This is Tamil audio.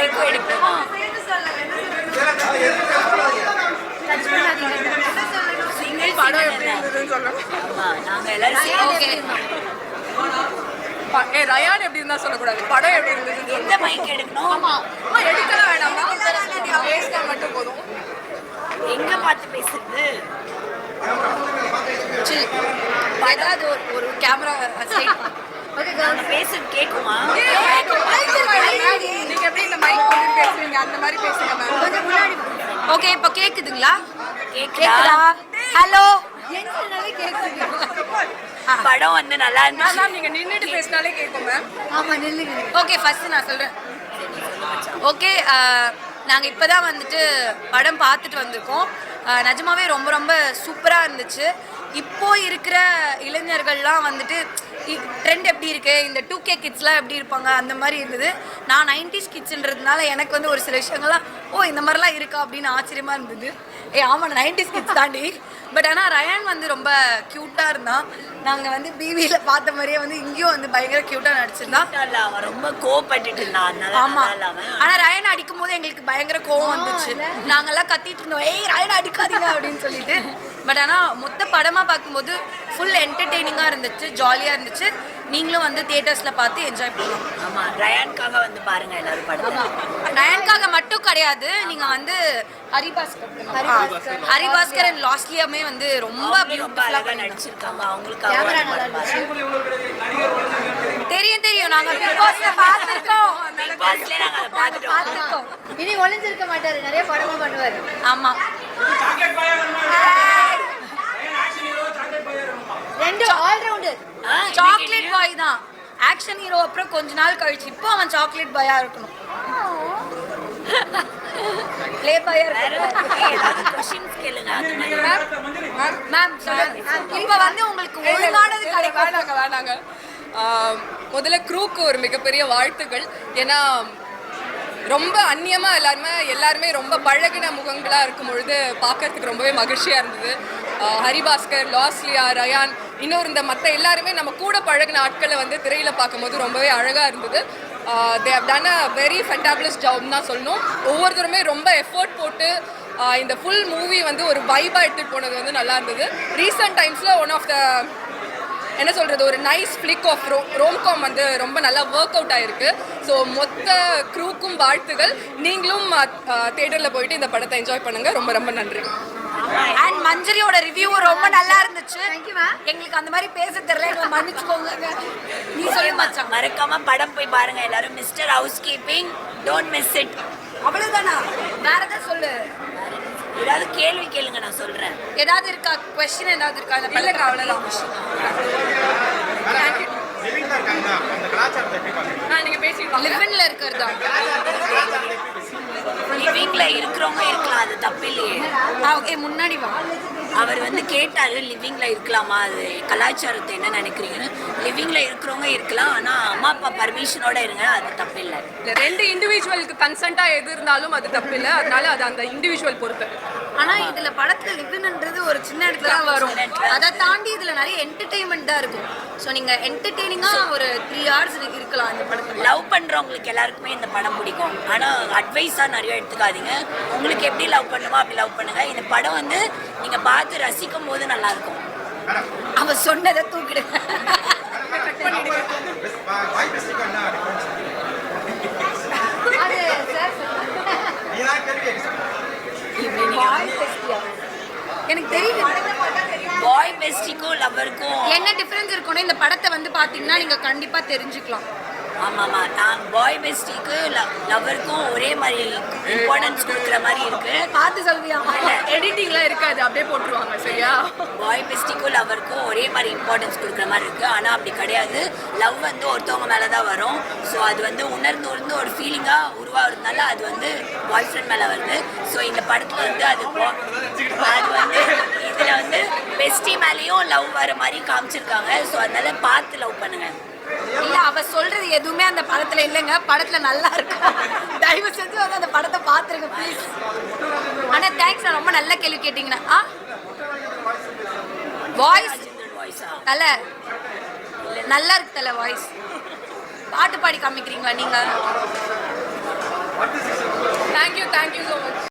மைக்கும் எடுக்கணுமா? படம் எப்படி இருந்ததுன்னு சொல்லணும். நாங்க எல்லாரும் ரயான் எப்படி இருந்தா சொல்லக்கூடாது, படம் எப்படி இருந்தது. எந்த மைக் எடுக்கணும்? ஆமா எடுக்கலாம் வேண்டாம், பேசினா மட்டும் போதும். எங்க பார்த்து பேசுறது? ஏதாவது ஒரு கேமரா பேசுறது கேக்குமா? நீங்க எப்படி இந்த மைக் கொண்டு பேசுறீங்க அந்த மாதிரி பேசுங்க மேம். ஓகே இப்போ கேக்குதுங்களா? கேக்குதா? ஹலோ. படம் வந்து நல்லா இருந்துச்சு. மேம் நீங்க நின்னுட்டு பேசினாலே கேட்கும் மேம். ஆமா நில்லுங்க. ஓகே ஃபர்ஸ்ட் நான் சொல்றேன். ஓகே நாங்கள் இப்போ தான் வந்துட்டு படம் பார்த்துட்டு வந்திருக்கோம். நிஜமாவே ரொம்ப ரொம்ப சூப்பராக இருந்துச்சு. இப்போ இருக்கிற இளைஞர்கள்லாம் வந்துட்டு ட்ரெண்ட் எப்படி இருக்குது, இந்த 2K கிட்ஸ்லாம் எப்படி இருப்பாங்க அந்த மாதிரி இருந்தது. நான் 90s கிட்ஸ்ன்றதுனால எனக்கு வந்து ஒரு சில விஷயங்கள்லாம் இந்த மாதிரிலாம் இருக்கா அப்படின்னு ஆச்சரியமாக இருந்தது. ஆமாம் 90s கிட்ஸ் தாண்டி. பட் ஆனால் ரயான் வந்து ரொம்ப க்யூட்டாக இருந்தான். நாங்கள் வந்து பிவியில் பார்த்த மாதிரியே வந்து இங்கேயும் வந்து பயங்கர க்யூட்டாக நடிச்சிருந்தான். அவன் ரொம்ப கோவப்பட்டுட்டு இருந்தான். ஆமாம், ஆனால் ரயான் அடிக்கும் போது எங்களுக்கு பயங்கர கோவம் வந்துச்சு. நாங்கள்லாம் கத்திட்டு இருந்தோம், ரயான் அடிக்காதீங்க அப்படின்னு சொல்லிட்டு. பட் ஆனால் மொத்த படமாக பார்க்கும்போது ஃபுல் என்டர்டெய்னிங்காக இருந்துச்சு, ஜாலியாக இருந்துச்சு. நீங்களும் வந்து தியேட்டர்ஸில் பார்த்து என்ஜாய் பண்ணலாம். ஆமாம், ரயான்காக வந்து பாருங்க எல்லாரும் படம். ரயான்காக மட்டும் கிடையாது, நீங்கள் வந்து ஹரிபாஸ்கர் அண்ட் லாஸ்ட்லியாமே வந்து ரொம்ப பியூட்டிஃபுல்லாக நடிச்சிருக்காங்க. அவங்களுக்கு தெரியும் நாங்கள் பிக் பாஸ்ல பார்த்துருக்கோம். இனி ஒளிஞ்சிருக்க மாட்டாரு, நிறைய படமும் பண்ணுவாரு. ஆமா ரெண்டு ஆல் ரவுண்டர். சாக்லேட் பாய் தான் ஆக்ஷன் ஹீரோ. அப்புறம் கொஞ்ச நாள் கழிச்சு இப்போ அவன் சாக்லேட் பாயா இருக்கணும். ப்ளே பாயா மேம். இப்போ வந்து உங்களுக்கு ஒழுங்கானது கிடைக்கும். வேணாங்க. முதல்ல க்ரூக்கு ஒரு மிகப்பெரிய வாழ்த்துக்கள். ஏன்னா ரொம்ப அந்நியமாக எல்லாருமே ரொம்ப பழகின முகங்களாக இருக்கும் பொழுது பார்க்கறதுக்கு ரொம்பவே மகிழ்ச்சியாக இருந்தது. ஹரிபாஸ்கர், லாஸ்லியா, ரயான், இன்னொரு இந்த மற்ற எல்லாருமே நம்ம கூட பழகின ஆட்களை வந்து திரையில் பார்க்கும்போது ரொம்பவே அழகாக இருந்தது. They have done a very fantabulous job தான் சொல்லணும். ஒவ்வொருத்தருமே ரொம்ப எஃபோர்ட் போட்டு இந்த ஃபுல் மூவி வந்து ஒரு வைபாக எடுத்துகிட்டு போனது வந்து நல்லா இருந்தது. ரீசெண்ட் டைம்ஸில் ஒன் ஆஃப் த என்ன சொல்கிறது, ஒரு நைஸ் ஃப்ளிக் ஆஃப் ரோம்காம் வந்து ரொம்ப நல்லா ஒர்க் அவுட் ஆகிருக்கு. ஸோ மொத்த க்ரூக்கும் வாழ்த்துகள். நீங்களும் தியேட்டரில் போயிட்டு இந்த படத்தை என்ஜாய் பண்ணுங்கள். ரொம்ப ரொம்ப நன்றி. அண்ட் மஞ்சரியோட ரிவ்யூவும் ரொம்ப நல்லா இருந்துச்சு. எங்களுக்கு அந்த மாதிரி பேச தெரியல, எங்களை மன்னிச்சுக்கோங்க. நீ சொல்லி மச்சான், மறக்காம படம் போய் பாருங்க எல்லாரும். Mister house keeping, don't miss it. அவ்வளவுதானா? வேற ஏதாவது சொல்லு. ஏதாவது கேள்வி கேளுங்க, நான் சொல்றேன். ஏதாவது இருக்கா கொஸ்டின்? ஏதாவது இருக்கா? அந்த பிள்ளைங்க அவ்வளவுதான். நீங்க பேசிட்டு லிவிங்ல இருக்கிறதா? லிவிங்ல இருக்கிறவங்க இருக்கலாம், அது தப்பில்லையே. முன்னாடி வா. அவர் வந்து கேட்டாரு லிவிங்ல இருக்கலாமா, அது கலாச்சாரத்தை என்ன நினைக்கிறீங்கன்னு. லிவிங்ல இருக்கிறவங்க இருக்கலாம், ஆனா அம்மா அப்பா பர்மிஷனோட இருங்க, அது தப்பில்லை. ரெண்டு இண்டிவிஜுவலுக்கு கன்சென்ட்டா எது இருந்தாலும் அது தப்பில்லை. அதனால அது அந்த இண்டிவிஜுவல் பொறுத்து. ஆனா இதுல படத்துல லிவிங்ன்றது ஒரு சின்ன இடத்துல தான் வரும். அதை தாண்டி இதுல நிறைய என்டர்டெயின்மெண்டா இருக்கும். ஸோ நீங்க என்டர்டெய்னிங்கா ஒரு 3 hours இருக்கலாம் இந்த படத்துல. லவ் பண்றவங்களுக்கு எல்லாருக்குமே இந்த படம் பிடிக்கும். ஆனா அட்வைஸா நிறைய எடுத்துக்காதீங்க. உங்களுக்கு எப்படி லவ் பண்ணுமோ அப்படி லவ் பண்ணுங்க. இந்த படம் வந்து நீங்க பார்த்து ரசிக்கும் போது நல்லா இருக்கும். அவ சொன்னதை தூக்கிடுங்க. எனக்கு தெரியுது பாய் பெஸ்டிக்கும் லவ்வருக்கும் என்ன டிஃபரன்ஸ் இருக்கும்னு இந்த படத்தை வந்து பாத்தீங்கன்னா நீங்க கண்டிப்பா தெரிஞ்சுக்கலாம். ஆமாம்மா, நான் பாய் பெஸ்டிக்கு லவ்வருக்கும் ஒரே மாதிரி இம்பார்ட்டன்ஸ் கொடுக்குற மாதிரி இருக்கு. பார்த்து சொல்வியா? எடிட்டிங்லாம் இருக்காது, அப்படியே போட்டுருவாங்க. சரியா? பாய் பெஸ்டிக்கும் லவ்வருக்கும் ஒரே மாதிரி இம்பார்ட்டன்ஸ் கொடுக்குற மாதிரி இருக்கு. ஆனால் அப்படி கிடையாது. லவ் வந்து ஒருத்தவங்க மேலே தான் வரும். ஸோ அது வந்து உணர்ந்து ஒரு ஃபீலிங்காக உருவாகிறதுனால அது வந்து பாய் ஃப்ரெண்ட் மேலே வருது. ஸோ இந்த படத்தில் வந்து அது வந்து இதில் வந்து பெஸ்டி மேலேயும் லவ் வர மாதிரி காமிச்சிருக்காங்க. ஸோ அதனால பார்த்து லவ் பண்ணுங்க. இல்ல அவ சொல்றது எதுவுமே அந்த படத்துல இல்லைங்க. படத்துல நல்லா இருக்கும். தயவு செஞ்சு வந்து அந்த படத்தை பாத்துருங்க ப்ளீஸ். ஆனா தேங்க்ஸ், நான் ரொம்ப நல்ல கேள்வி கேட்டீங்கன்னா. வாய்ஸ் தல நல்லா இருக்கு. தல வாய்ஸ் பாட்டு பாடி காமிக்கிறீங்களா நீங்க? Thank you so much.